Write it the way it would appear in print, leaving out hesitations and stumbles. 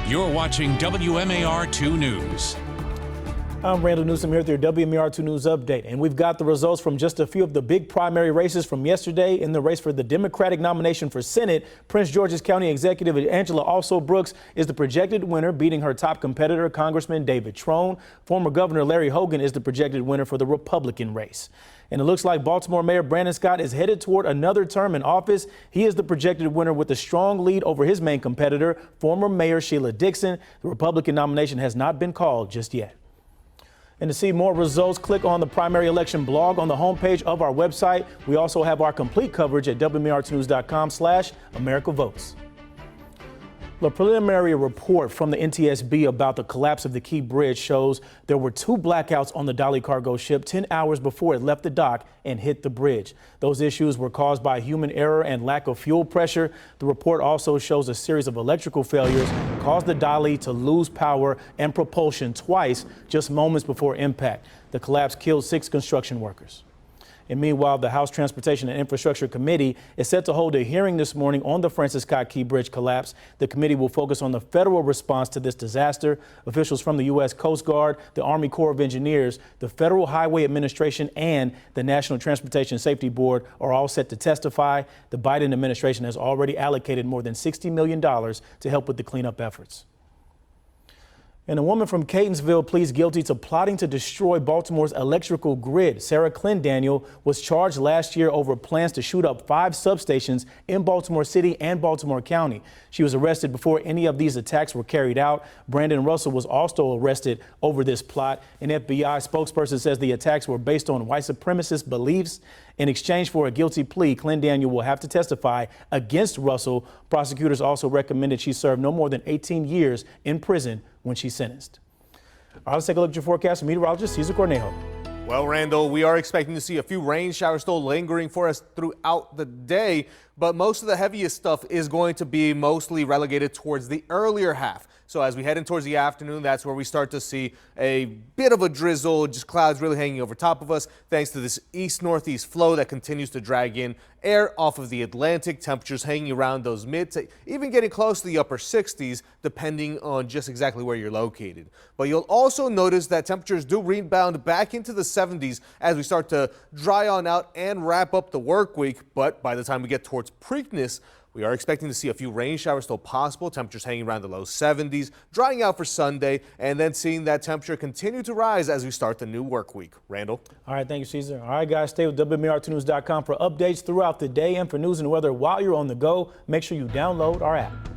You're watching WMAR 2 News. I'm Randall Newsom here with your WMAR 2 News update, and we've got the results from just a few of the big primary races from yesterday. In the race for the Democratic nomination for Senate, Prince George's County Executive Angela Alsop-Brooks is the projected winner, beating her top competitor, Congressman David Trone. Former Governor Larry Hogan is the projected winner for the Republican race. And it looks like Baltimore Mayor Brandon Scott is headed toward another term in office. He is the projected winner with a strong lead over his main competitor, former Mayor Sheila Dixon. The Republican nomination has not been called just yet. And to see more results, click on the primary election blog on the homepage of our website. We also have our complete coverage at WMAR2news.com/AmericaVotes. The preliminary report from the NTSB about the collapse of the Key Bridge shows there were 2 blackouts on the Dali cargo ship 10 hours before it left the dock and hit the bridge. Those issues were caused by human error and lack of fuel pressure. The report also shows a series of electrical failures caused the Dali to lose power and propulsion twice just moments before impact. The collapse killed 6 construction workers. And meanwhile, the House Transportation and Infrastructure Committee is set to hold a hearing this morning on the Francis Scott Key Bridge collapse. The committee will focus on the federal response to this disaster. Officials from the U.S. Coast Guard, the Army Corps of Engineers, the Federal Highway Administration, and the National Transportation Safety Board are all set to testify. The Biden administration has already allocated more than $60 million to help with the cleanup efforts. And a woman from Catonsville pleads guilty to plotting to destroy Baltimore's electrical grid. Sarah Clendaniel was charged last year over plans to shoot up 5 substations in Baltimore City and Baltimore County. She was arrested before any of these attacks were carried out. Brandon Russell was also arrested over this plot. An FBI spokesperson says the attacks were based on white supremacist beliefs. In exchange for a guilty plea, Clendaniel will have to testify against Russell. Prosecutors also recommended she serve no more than 18 years in prison when she's sentenced. All right, let's take a look at your forecast from meteorologist Cesar Cornejo. Well, Randall, we are expecting to see a few rain showers still lingering for us throughout the day, but most of the heaviest stuff is going to be mostly relegated towards the earlier half. So as we head in towards the afternoon, that's where we start to see a bit of a drizzle, just clouds really hanging over top of us, thanks to this east-northeast flow that continues to drag in air off of the Atlantic. Temperatures hanging around those mid to even getting close to the upper 60s, depending on just exactly where you're located. But you'll also notice that temperatures do rebound back into the 70s as we start to dry on out and wrap up the work week. But by the time we get towards Preakness, we are expecting to see a few rain showers still possible, temperatures hanging around the low 70s, drying out for Sunday, and then seeing that temperature continue to rise as we start the new work week. Randall? All right, thank you, Cesar. All right, guys, stay with WMAR2news.com for updates throughout the day and for news and weather while you're on the go. Make sure you download our app.